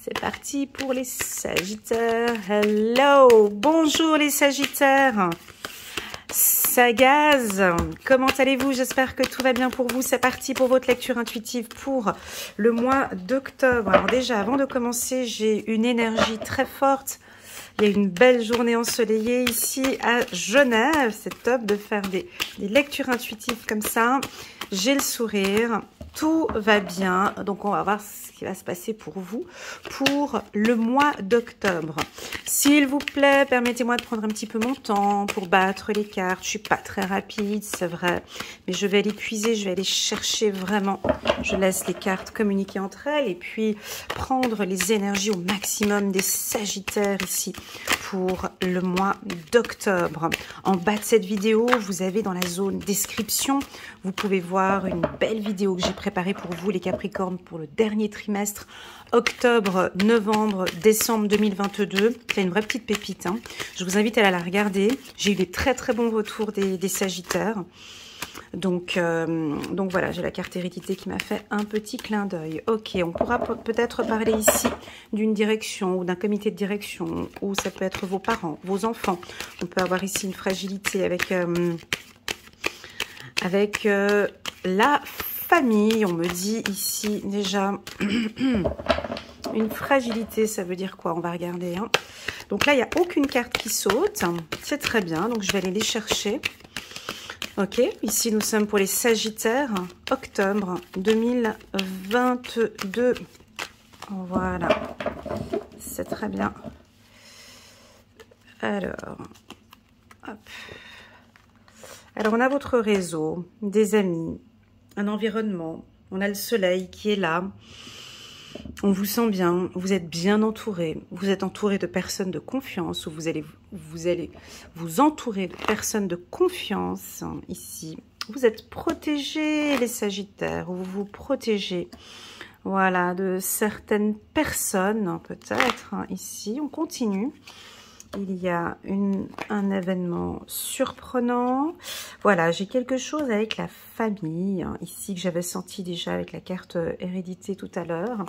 C'est parti pour les Sagittaires. Hello, bonjour les Sagittaires. Sagaz, comment allez-vous? J'espère que tout va bien pour vous. C'est parti pour votre lecture intuitive pour le mois d'octobre. Alors déjà, avant de commencer, j'ai une énergie très forte. Il y a une belle journée ensoleillée ici à Genève. C'est top de faire des lectures intuitives comme ça. J'ai le sourire. Tout va bien. Donc, on va voir ce qui va se passer pour vous pour le mois d'octobre. S'il vous plaît, permettez-moi de prendre un petit peu mon temps pour battre les cartes. Je suis pas très rapide, c'est vrai. Mais je vais les puiser, je vais aller chercher vraiment. Je laisse les cartes communiquer entre elles et puis prendre les énergies au maximum des Sagittaires ici pour le mois d'octobre. En bas de cette vidéo, vous avez dans la zone description, vous pouvez voir une belle vidéo que j'ai préparée pour vous, les Capricornes, pour le dernier trimestre, octobre, novembre, décembre 2022. C'est une vraie petite pépite, hein. Je vous invite à la regarder. J'ai eu des très très bons retours des Sagittaires. Donc voilà, j'ai la carte hérédité qui m'a fait un petit clin d'œil. Ok, on pourra peut-être parler ici d'une direction ou d'un comité de direction, ou ça peut être vos parents, vos enfants. On peut avoir ici une fragilité avec la famille. On me dit ici déjà une fragilité, ça veut dire quoi? On va regarder, hein. Donc là, il n'y a aucune carte qui saute. C'est très bien, donc je vais aller les chercher. Ok, ici nous sommes pour les Sagittaires, octobre 2022. Voilà, c'est très bien. Alors, hop. Alors on a votre réseau, des amis, un environnement, on a le soleil qui est là. On vous sent bien, vous êtes bien entouré, vous êtes entouré de personnes de confiance, ou vous allez vous entourer de personnes de confiance ici. Vous êtes protégés les Sagittaires, vous vous protégez, voilà, de certaines personnes peut-être ici. On continue. Il y a un événement surprenant. Voilà, j'ai quelque chose avec la famille, hein, ici, que j'avais senti déjà avec la carte hérédité tout à l'heure.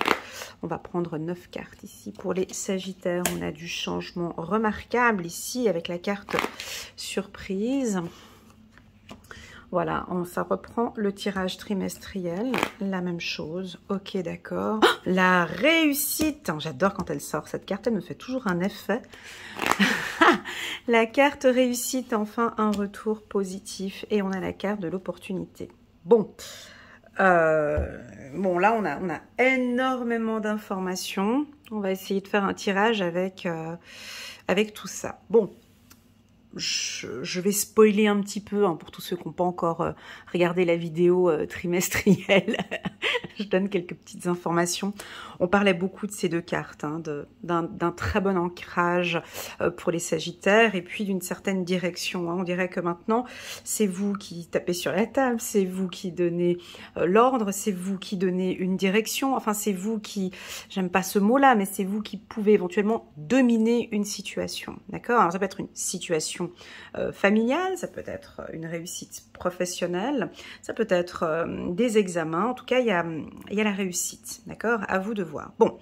On va prendre 9 cartes ici. Pour les Sagittaires, on a du changement remarquable ici avec la carte surprise. Voilà, ça reprend le tirage trimestriel, la même chose. Ok, d'accord. Oh, la réussite, j'adore quand elle sort cette carte, elle me fait toujours un effet. La carte réussite, enfin un retour positif, et on a la carte de l'opportunité. Bon, là on a énormément d'informations. On va essayer de faire un tirage avec tout ça. Bon. Je vais spoiler un petit peu, hein, pour tous ceux qui n'ont pas encore regardé la vidéo trimestrielle. Je donne quelques petites informations. On parlait beaucoup de ces deux cartes, hein, d'un très bon ancrage pour les Sagittaires et puis d'une certaine direction, hein. On dirait que maintenant, c'est vous qui tapez sur la table, c'est vous qui donnez l'ordre, c'est vous qui donnez une direction. Enfin, c'est vous qui, j'aime pas ce mot-là, mais c'est vous qui pouvez éventuellement dominer une situation. D'accord? Alors, ça peut être une situation familiale, ça peut être une réussite professionnelle, ça peut être des examens. En tout cas, il y a la réussite, d'accord? À vous de voir. Bon,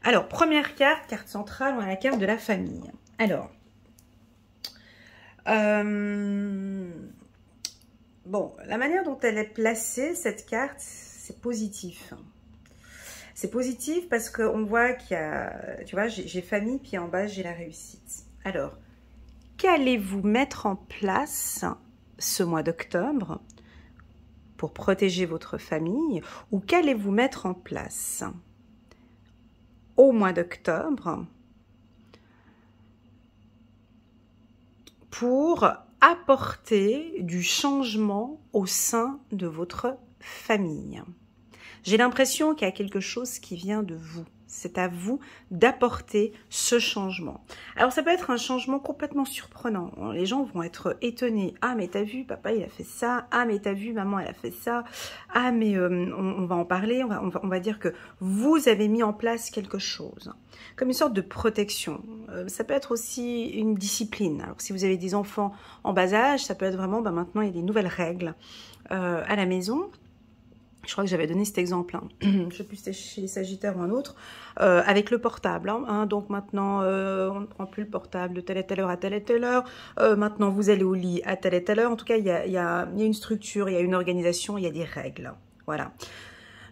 alors, première carte, carte centrale, on a la carte de la famille. Alors, bon, la manière dont elle est placée, cette carte, c'est positif. C'est positif parce qu'on voit qu'il y a, tu vois, j'ai famille, puis en bas, j'ai la réussite. Alors, qu'allez-vous mettre en place ce mois d'octobre pour protéger votre famille, ou qu'allez-vous mettre en place au mois d'octobre pour apporter du changement au sein de votre famille? J'ai l'impression qu'il y a quelque chose qui vient de vous. C'est à vous d'apporter ce changement. Alors, ça peut être un changement complètement surprenant. Les gens vont être étonnés. Ah, mais t'as vu, papa, il a fait ça. Ah, mais t'as vu, maman, elle a fait ça. Ah, mais on va en parler. On va dire que vous avez mis en place quelque chose. Comme une sorte de protection. Ça peut être aussi une discipline. Alors, si vous avez des enfants en bas âge, ça peut être vraiment, maintenant, il y a des nouvelles règles à la maison. Je crois que j'avais donné cet exemple, hein. Je ne sais plus si c'était chez les Sagittaires ou un autre, avec le portable. Hein. Donc maintenant, on ne prend plus le portable de telle et telle heure à telle et telle heure. Maintenant, vous allez au lit à telle et telle heure. En tout cas, il y a une structure, il y a une organisation, il y a des règles. Voilà.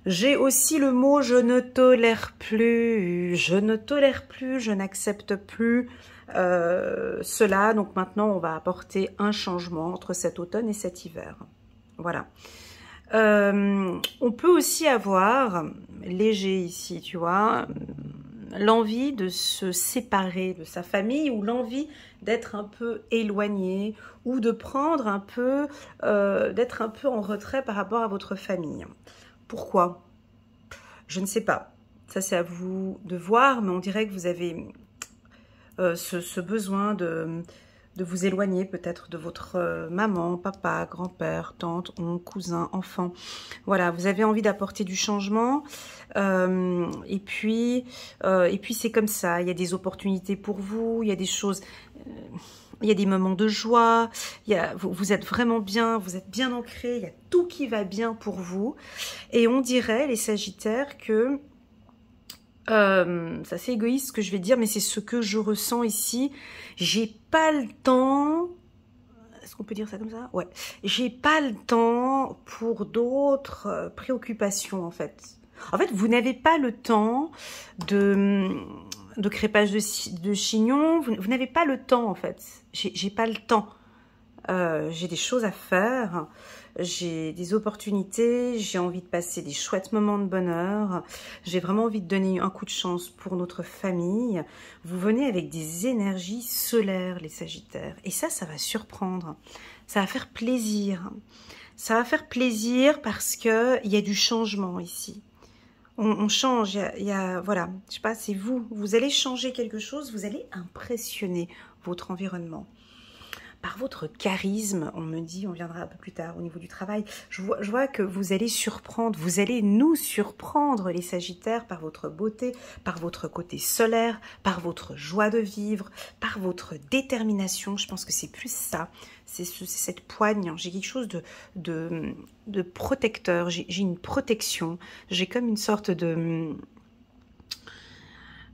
J'ai aussi le mot « je ne tolère plus ». Je ne tolère plus, je n'accepte plus cela. Donc maintenant, on va apporter un changement entre cet automne et cet hiver. Voilà. On peut aussi avoir, léger ici, tu vois, l'envie de se séparer de sa famille ou l'envie d'être un peu éloigné ou de prendre un peu, d'être un peu en retrait par rapport à votre famille. Pourquoi? Je ne sais pas. Ça, c'est à vous de voir, mais on dirait que vous avez ce besoin de vous éloigner peut-être de votre maman, papa, grand-père, tante, oncle, cousin, enfant. Voilà, vous avez envie d'apporter du changement. Et puis c'est comme ça. Il y a des opportunités pour vous, il y a des choses... il y a des moments de joie, vous êtes vraiment bien, vous êtes bien ancré, il y a tout qui va bien pour vous. Et on dirait, les Sagittaires, que... c'est assez égoïste ce que je vais dire, mais c'est ce que je ressens ici. J'ai pas le temps... Est-ce qu'on peut dire ça comme ça? Ouais. J'ai pas le temps pour d'autres préoccupations, en fait. En fait, vous n'avez pas le temps de crépage de chignon. Vous n'avez pas le temps, en fait. J'ai pas le temps. J'ai des choses à faire. J'ai des opportunités, j'ai envie de passer des chouettes moments de bonheur, j'ai vraiment envie de donner un coup de chance pour notre famille. Vous venez avec des énergies solaires, les Sagittaires, et ça va surprendre, ça va faire plaisir. Ça va faire plaisir parce qu'il y a du changement ici. On change, voilà, je sais pas, c'est vous allez changer quelque chose, vous allez impressionner votre environnement. Par votre charisme, on me dit, on viendra un peu plus tard au niveau du travail, je vois que vous allez surprendre, vous allez nous surprendre les Sagittaires par votre beauté, par votre côté solaire, par votre joie de vivre, par votre détermination. Je pense que c'est plus ça, c'est cette poigne. J'ai quelque chose de protecteur, j'ai une protection, j'ai comme une sorte de...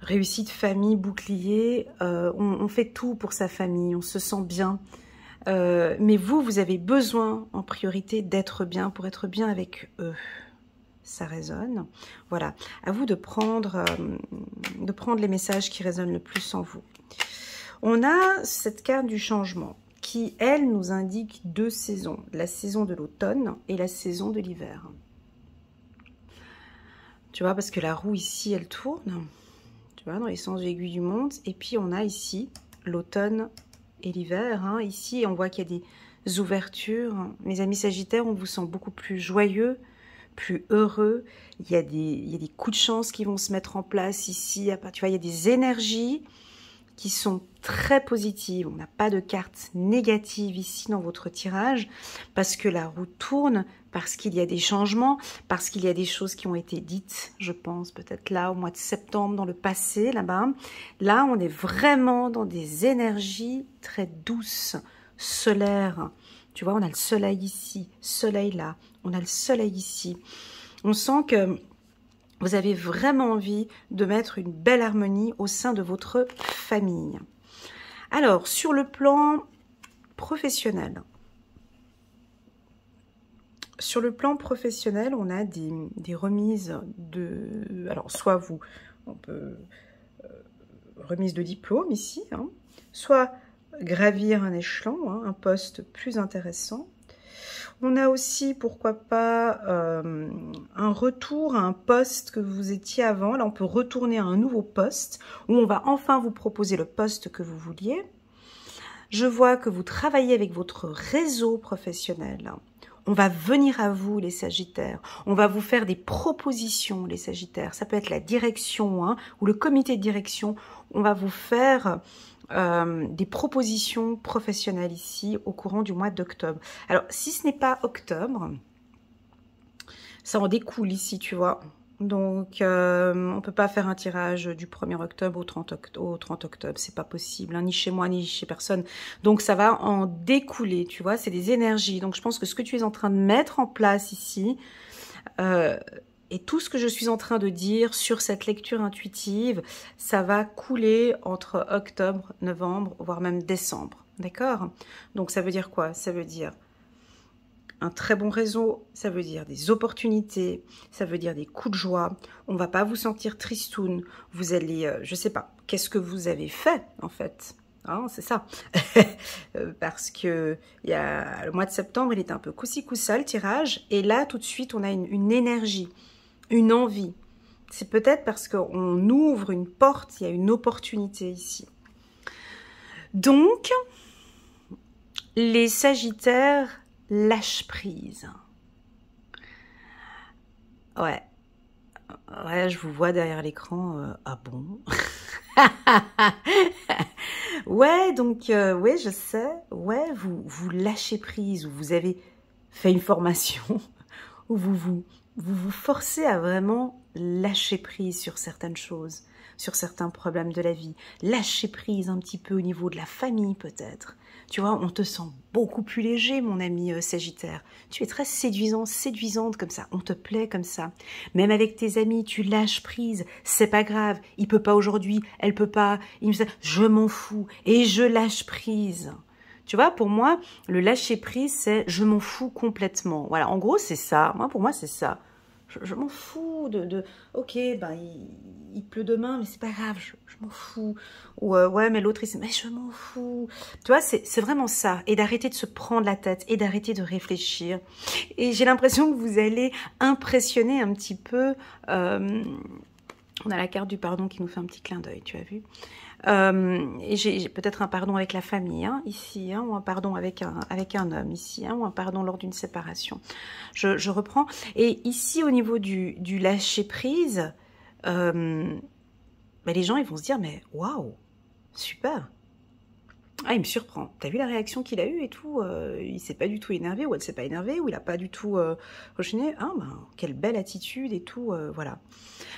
réussite, famille, bouclier, on fait tout pour sa famille, on se sent bien. Mais vous avez besoin en priorité d'être bien pour être bien avec eux. Ça résonne. Voilà, à vous de prendre les messages qui résonnent le plus en vous. On a cette carte du changement qui, elle, nous indique deux saisons. La saison de l'automne et la saison de l'hiver. Tu vois, parce que la roue ici, elle tourne. Dans les sens aiguilles du monde, et puis on a ici l'automne et l'hiver, hein. Ici on voit qu'il y a des ouvertures. Mes amis Sagittaires, on vous sent beaucoup plus joyeux, plus heureux, il y a des coups de chance qui vont se mettre en place ici, tu vois, il y a des énergies qui sont très positives. On n'a pas de carte négative ici dans votre tirage, parce que la roue tourne, parce qu'il y a des changements, parce qu'il y a des choses qui ont été dites, je pense, peut-être là, au mois de septembre, dans le passé, là-bas. Là, on est vraiment dans des énergies très douces, solaires. Tu vois, on a le soleil ici, soleil là, on a le soleil ici. On sent que vous avez vraiment envie de mettre une belle harmonie au sein de votre famille. Alors, sur le plan professionnel, on a des remises de... Alors, soit on peut... remise de diplôme ici, hein, soit gravir un échelon, hein, un poste plus intéressant. On a aussi, pourquoi pas, un retour à un poste que vous étiez avant. Là, on peut retourner à un nouveau poste où on va enfin vous proposer le poste que vous vouliez. Je vois que vous travaillez avec votre réseau professionnel. On va venir à vous, les Sagittaires. On va vous faire des propositions, les Sagittaires. Ça peut être la direction, hein, ou le comité de direction. On va vous faire... des propositions professionnelles ici au courant du mois d'octobre. Alors, si ce n'est pas octobre, ça en découle ici, tu vois. Donc, on ne peut pas faire un tirage du 1er octobre au 30 octobre. C'est pas possible, hein, ni chez moi, ni chez personne. Donc, ça va en découler, tu vois. C'est des énergies. Donc, je pense que ce que tu es en train de mettre en place ici, Et tout ce que je suis en train de dire sur cette lecture intuitive, ça va couler entre octobre, novembre, voire même décembre. D'accord? Donc ça veut dire quoi? Ça veut dire un très bon réseau, ça veut dire des opportunités, ça veut dire des coups de joie. On ne va pas vous sentir tristoun. Vous allez, je sais pas, qu'est-ce que vous avez fait en fait? Hein, c'est ça. Parce que il y a, le mois de septembre, il est un peu coussi-coussa le tirage. Et là, tout de suite, on a une énergie, une envie. C'est peut-être parce qu'on ouvre une porte, il y a une opportunité ici. Donc, les Sagittaires lâchent prise. Ouais. Ouais, je vous vois derrière l'écran. Ah bon? Ouais, donc, ouais, je sais. Ouais, vous lâchez prise, ou vous avez fait une formation, où vous forcez à vraiment lâcher prise sur certaines choses, sur certains problèmes de la vie. Lâcher prise un petit peu au niveau de la famille, peut-être. Tu vois, on te sent beaucoup plus léger, mon ami Sagittaire. Tu es très séduisant, séduisante comme ça. On te plaît comme ça. Même avec tes amis, tu lâches prise. C'est pas grave. Il peut pas aujourd'hui, elle peut pas. Je m'en fous. Et je lâche prise. Tu vois, pour moi, le lâcher prise, c'est je m'en fous complètement. Voilà, en gros, c'est ça. Moi, pour moi, c'est ça. Je m'en fous ok, ben, il pleut demain, mais c'est pas grave, je m'en fous. Ou ouais, mais l'autre, il dit, mais je m'en fous. Tu vois, c'est vraiment ça. Et d'arrêter de se prendre la tête et d'arrêter de réfléchir. Et j'ai l'impression que vous allez impressionner un petit peu. On a la carte du pardon qui nous fait un petit clin d'œil, tu as vu. Et j'ai peut-être un pardon avec la famille, hein, ici, hein, ou un pardon avec un homme, ici, hein, ou un pardon lors d'une séparation. Je reprends. Et ici, au niveau du lâcher-prise, ben, les gens, ils vont se dire, mais waouh, super. Ah, il me surprend. T'as vu la réaction qu'il a eue et tout, il s'est pas du tout énervé, ou elle s'est pas énervée, ou il a pas du tout rechigné. Ah, ben, quelle belle attitude et tout, voilà.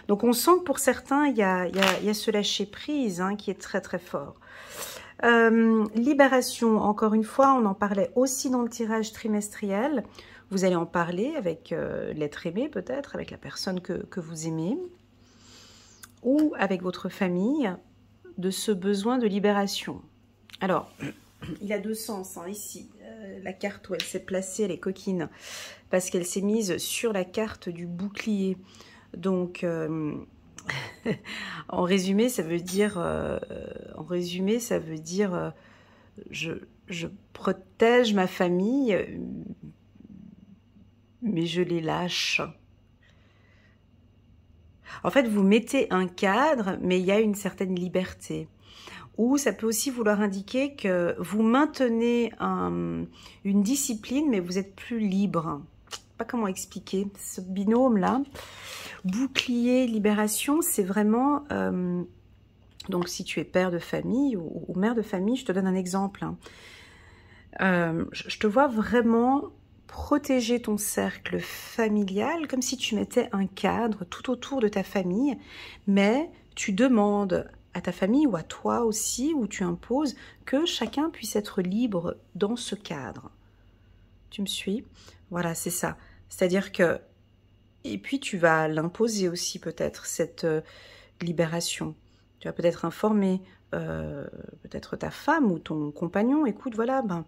Donc, on sent que pour certains, il y a ce lâcher-prise hein, qui est très, très fort. Libération, encore une fois, on en parlait aussi dans le tirage trimestriel. Vous allez en parler avec l'être aimé, peut-être, avec la personne que vous aimez, ou avec votre famille, de ce besoin de libération. Alors, il a deux sens, hein, ici. La carte où elle s'est placée, elle est coquine, parce qu'elle s'est mise sur la carte du bouclier. Donc, en résumé, ça veut dire, je protège ma famille, mais je les lâche. En fait, vous mettez un cadre, mais il y a une certaine liberté. Ou ça peut aussi vouloir indiquer que vous maintenez une discipline, mais vous êtes plus libre. Je ne sais pas comment expliquer ce binôme-là. Bouclier, libération, c'est vraiment... donc, si tu es père de famille ou mère de famille, je te donne un exemple. Hein. Je te vois vraiment protéger ton cercle familial, comme si tu mettais un cadre tout autour de ta famille, mais tu demandes à ta famille ou à toi aussi, où tu imposes que chacun puisse être libre dans ce cadre. Tu me suis? Voilà, c'est ça. C'est-à-dire que... Et puis, tu vas l'imposer aussi, peut-être, cette libération. Tu vas peut-être informer peut-être ta femme ou ton compagnon. Écoute, voilà, ben,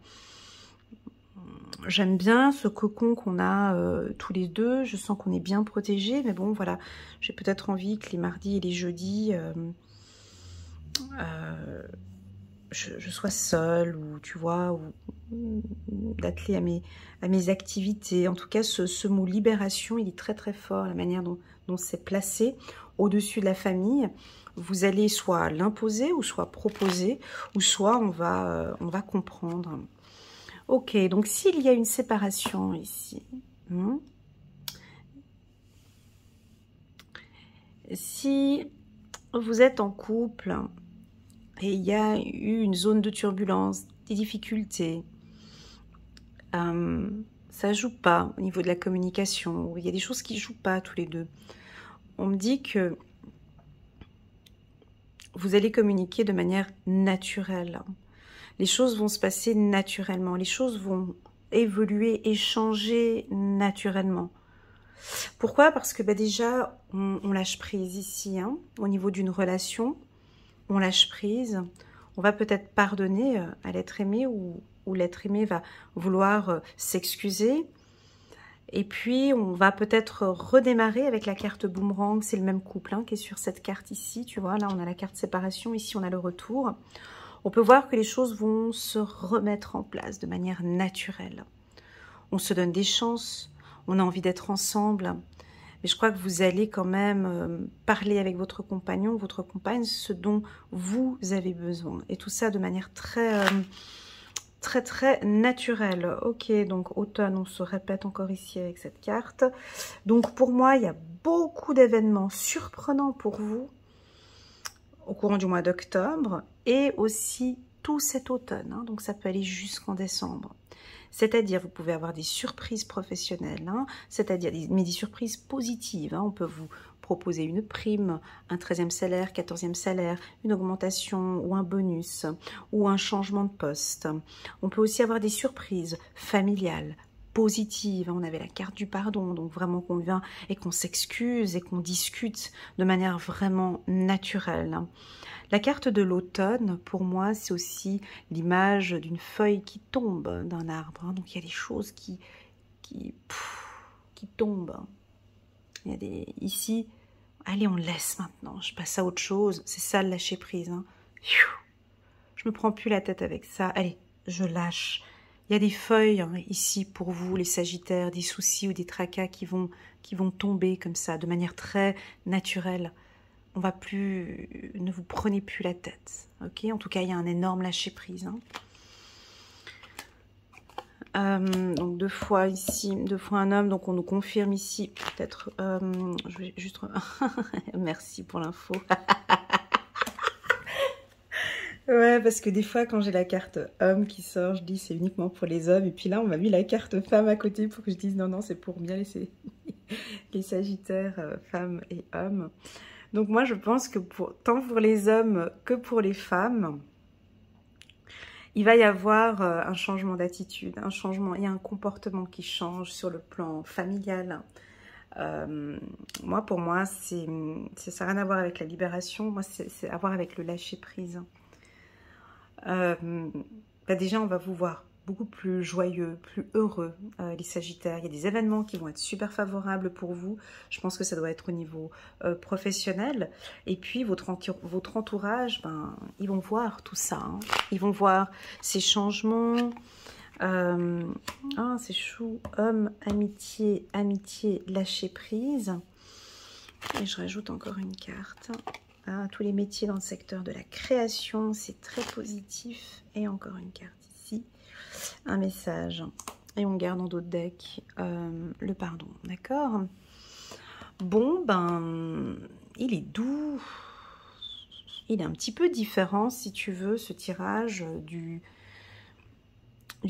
j'aime bien ce cocon qu'on a tous les deux. Je sens qu'on est bien protégés. Mais bon, voilà, j'ai peut-être envie que les mardis et les jeudis... je sois seule, ou tu vois, ou d'atteler à mes activités. En tout cas, ce mot libération, il est très très fort, la manière dont c'est placé au-dessus de la famille. Vous allez soit l'imposer, ou soit proposer, ou soit on va comprendre. Ok, donc s'il y a une séparation ici, si vous êtes en couple et il y a eu une zone de turbulence, des difficultés, ça joue pas au niveau de la communication, il y a des choses qui jouent pas tous les deux. On me dit que vous allez communiquer de manière naturelle. Les choses vont se passer naturellement, les choses vont évoluer et changer naturellement. Pourquoi? Parce que déjà, on lâche prise ici, hein, au niveau d'une relation. On lâche prise. On va peut-être pardonner à l'être aimé ou l'être aimé va vouloir s'excuser. Et puis, on va peut-être redémarrer avec la carte boomerang. C'est le même couple hein, qui est sur cette carte ici. Tu vois, là, on a la carte séparation. Ici, on a le retour. On peut voir que les choses vont se remettre en place de manière naturelle. On se donne des chances. On a envie d'être ensemble. Mais je crois que vous allez quand même parler avec votre compagnon, votre compagne, ce dont vous avez besoin. Et tout ça de manière très naturelle. Ok, donc automne, on se répète encore ici avec cette carte. Donc pour moi, il y a beaucoup d'événements surprenants pour vous au courant du mois d'octobre et aussi tout cet automne. Hein, donc ça peut aller jusqu'en décembre. C'est-à-dire, vous pouvez avoir des surprises professionnelles, hein, c'est-à-dire des surprises positives. Hein, on peut vous proposer une prime, un 13e salaire, 14e salaire, une augmentation ou un bonus, ou un changement de poste. On peut aussi avoir des surprises familiales, positives. On avait la carte du pardon, donc vraiment qu'on vient et qu'on s'excuse et qu'on discute de manière vraiment naturelle. La carte de l'automne, pour moi, c'est aussi l'image d'une feuille qui tombe d'un arbre. Hein. Donc, il y a des choses qui tombent. Il y a des... Ici, allez, on laisse maintenant. Je passe à autre chose. C'est ça, le lâcher prise. Hein. Je me prends plus la tête avec ça. Allez, je lâche. Il y a des feuilles hein, ici pour vous, les Sagittaires, des soucis ou des tracas qui vont tomber comme ça, de manière très naturelle. On va plus, ne vous prenez plus la tête, ok? En tout cas, il y a un énorme lâcher prise. Hein. Donc 2 fois ici, 2 fois un homme, donc on nous confirme ici, peut-être, je vais juste... Merci pour l'info. Ouais, parce que des fois, quand j'ai la carte homme qui sort, je dis c'est uniquement pour les hommes, et puis là, on m'a mis la carte femme à côté pour que je dise non, non, c'est pour bien les Sagittaires, femmes et hommes. Donc moi, je pense que tant pour les hommes que pour les femmes, il va y avoir un changement d'attitude, un changement, il y a un comportement qui change sur le plan familial. Pour moi, ça n'a rien à voir avec la libération, moi, c'est à voir avec le lâcher-prise. Déjà, on va vous voir beaucoup plus joyeux, plus heureux, les Sagittaires. Il y a des événements qui vont être super favorables pour vous. Je pense que ça doit être au niveau professionnel. Et puis, votre entourage, ben, ils vont voir tout ça. Hein. Ils vont voir ces changements. C'est chou. Homme, amitié, lâcher prise. Et je rajoute encore une carte. Ah, tous les métiers dans le secteur de la création, c'est très positif. Et encore une carte ici. Un message. Et on garde dans d'autres decks le pardon. D'accord? Bon, ben, il est doux. Il est un petit peu différent, si tu veux, ce tirage du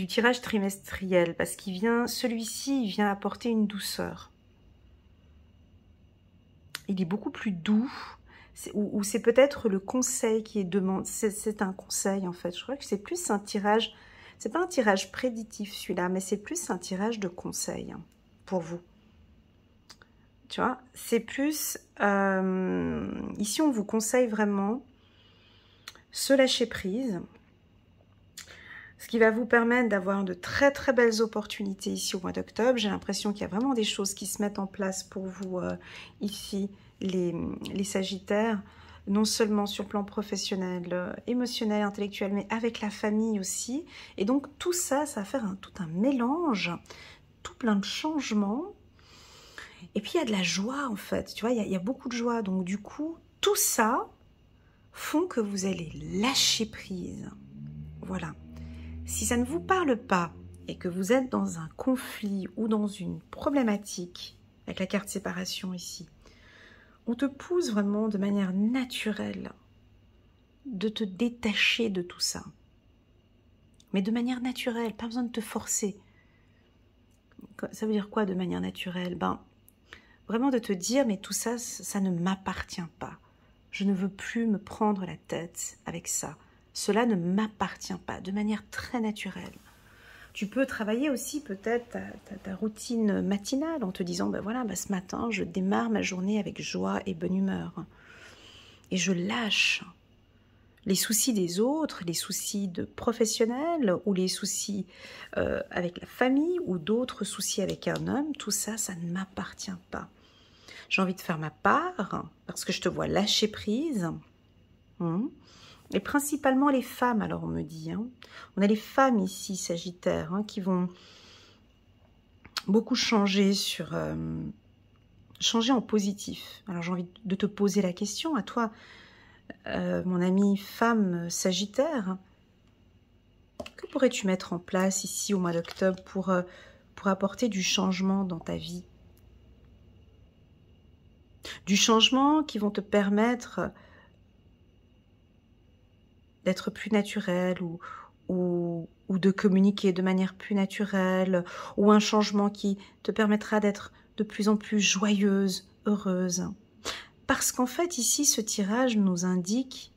tirage trimestriel. Parce qu'il vient, celui-ci, il vient apporter une douceur. Il est beaucoup plus doux. Ou c'est peut-être le conseil qui est demandé. C'est un conseil, en fait. Je crois que c'est plus un tirage... C'est pas un tirage prédictif, celui-là, mais c'est plus un tirage de conseil hein, pour vous. Tu vois, c'est plus... ici, on vous conseille vraiment ce lâcher-prise, ce qui va vous permettre d'avoir de très très belles opportunités ici au mois d'octobre. J'ai l'impression qu'il y a vraiment des choses qui se mettent en place pour vous ici, les Sagittaires, non seulement sur le plan professionnel, émotionnel, intellectuel, mais avec la famille aussi. Et donc tout ça, ça va faire tout un mélange, tout plein de changements. Et puis il y a de la joie en fait, tu vois, il y a beaucoup de joie. Donc du coup, tout ça font que vous allez lâcher prise. Voilà. Si ça ne vous parle pas et que vous êtes dans un conflit ou dans une problématique, avec la carte séparation ici, on te pousse vraiment de manière naturelle de te détacher de tout ça. Mais de manière naturelle, pas besoin de te forcer. Ça veut dire quoi de manière naturelle? Ben, vraiment de te dire, mais tout ça, ça ne m'appartient pas. Je ne veux plus me prendre la tête avec ça. Cela ne m'appartient pas, de manière très naturelle. Tu peux travailler aussi peut-être ta routine matinale en te disant, ben voilà, ben ce matin, je démarre ma journée avec joie et bonne humeur. Et je lâche les soucis des autres, les soucis de professionnels ou les soucis avec la famille ou d'autres soucis avec un homme. Tout ça, ça ne m'appartient pas. J'ai envie de faire ma part parce que je te vois lâcher prise. Et principalement les femmes, alors on me dit. On a les femmes ici, Sagittaire, qui vont beaucoup changer changer en positif. Alors j'ai envie de te poser la question à toi, mon amie femme Sagittaire. Que pourrais-tu mettre en place ici au mois d'octobre pour apporter du changement dans ta vie? Du changement qui vont te permettre d'être plus naturel ou de communiquer de manière plus naturelle, ou un changement qui te permettra d'être de plus en plus joyeuse, heureuse. Parce qu'en fait, ici, ce tirage nous indique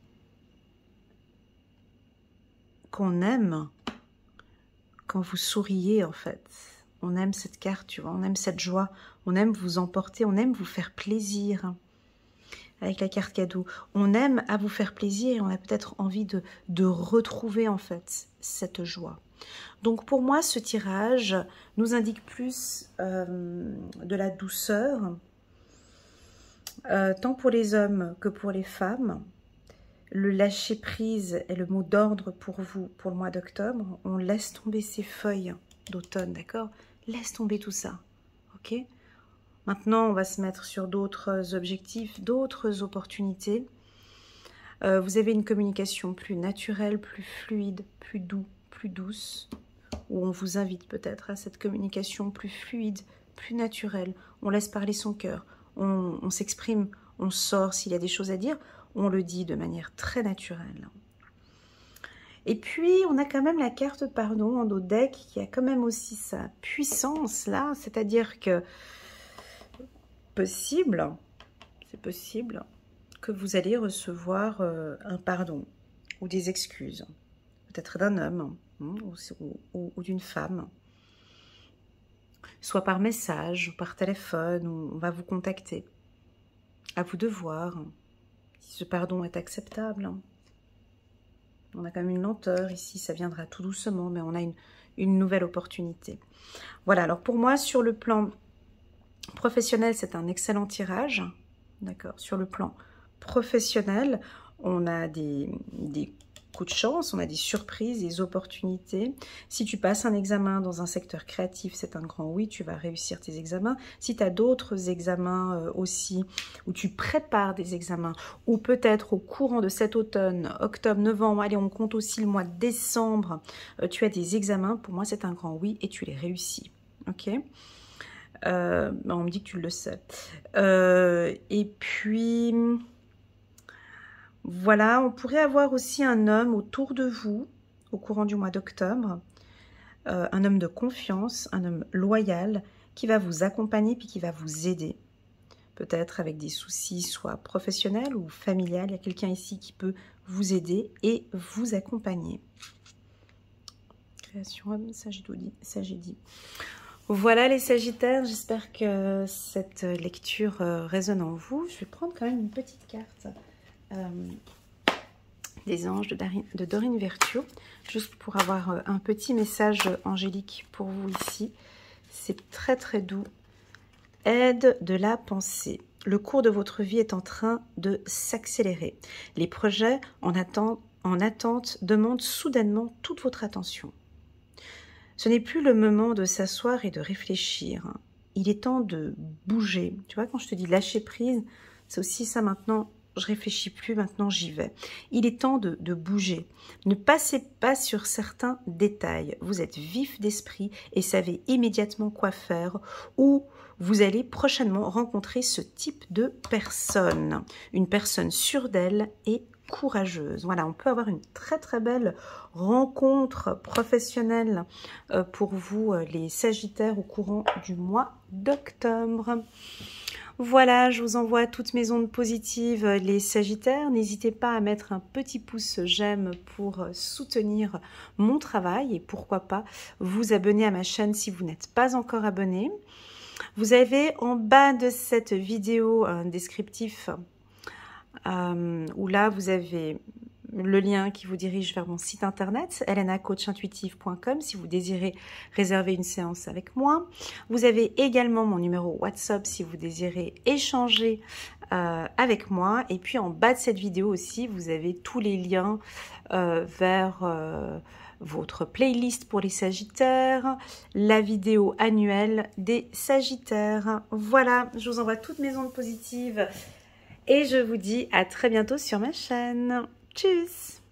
qu'on aime quand vous souriez, en fait. On aime cette carte, tu vois, on aime cette joie, on aime vous emporter, on aime vous faire plaisir. Avec la carte cadeau, on aime à vous faire plaisir et on a peut-être envie de retrouver en fait cette joie. Donc pour moi, ce tirage nous indique plus de la douceur, tant pour les hommes que pour les femmes. Le lâcher prise est le mot d'ordre pour vous pour le mois d'octobre. On laisse tomber ces feuilles d'automne, d'accord? Laisse tomber tout ça, ok? Maintenant, on va se mettre sur d'autres objectifs, d'autres opportunités. Vous avez une communication plus naturelle, plus fluide, plus douce, où on vous invite peut-être à cette communication plus fluide, plus naturelle. On laisse parler son cœur, on s'exprime, on sort s'il y a des choses à dire, on le dit de manière très naturelle. Et puis, on a quand même la carte pardon en notre deck qui a quand même aussi sa puissance là, c'est-à-dire que c'est possible que vous allez recevoir un pardon ou des excuses, peut-être d'un homme ou d'une femme, soit par message ou par téléphone, ou on va vous contacter. À vous de voir si ce pardon est acceptable. On a quand même une lenteur ici, ça viendra tout doucement, mais on a une nouvelle opportunité. Voilà, alors pour moi, sur le plan professionnel, c'est un excellent tirage. D'accord. Sur le plan professionnel, on a des coups de chance, on a des surprises, des opportunités. Si tu passes un examen dans un secteur créatif, c'est un grand oui, tu vas réussir tes examens. Si tu as d'autres examens aussi, ou tu prépares des examens, ou peut-être au courant de cet automne, octobre, novembre, allez, on compte aussi le mois de décembre, tu as des examens, pour moi c'est un grand oui et tu les réussis. Ok ? On me dit que tu le sais. Et puis, voilà, on pourrait avoir aussi un homme autour de vous au courant du mois d'octobre, un homme de confiance, un homme loyal qui va vous accompagner puis qui va vous aider. Peut-être avec des soucis soit professionnels ou familiales. Il y a quelqu'un ici qui peut vous aider et vous accompagner. Création homme, ça j'ai dit. Voilà les Sagittaires, j'espère que cette lecture résonne en vous. Je vais prendre quand même une petite carte des anges de Dorine Virtue, juste pour avoir un petit message angélique pour vous ici. C'est très très doux. Aide de la pensée. Le cours de votre vie est en train de s'accélérer. Les projets en attente demandent soudainement toute votre attention. Ce n'est plus le moment de s'asseoir et de réfléchir. Il est temps de bouger. Tu vois, quand je te dis lâcher prise, c'est aussi ça maintenant. Je réfléchis plus, maintenant j'y vais. Il est temps de bouger. Ne passez pas sur certains détails. Vous êtes vif d'esprit et savez immédiatement quoi faire, ou vous allez prochainement rencontrer ce type de personne. Une personne sûre d'elle et courageuse. Voilà, on peut avoir une très très belle rencontre professionnelle pour vous les Sagittaires au courant du mois d'octobre. Voilà, je vous envoie toutes mes ondes positives, les Sagittaires. N'hésitez pas à mettre un petit pouce j'aime pour soutenir mon travail et pourquoi pas vous abonner à ma chaîne si vous n'êtes pas encore abonné. Vous avez en bas de cette vidéo un descriptif où là vous avez le lien qui vous dirige vers mon site internet elenacoachintuitive.com si vous désirez réserver une séance avec moi. Vous avez également mon numéro WhatsApp si vous désirez échanger avec moi. Et puis en bas de cette vidéo aussi, vous avez tous les liens vers votre playlist pour les Sagittaires, la vidéo annuelle des Sagittaires. Voilà, je vous envoie toutes mes ondes positives et je vous dis à très bientôt sur ma chaîne. Tchuss!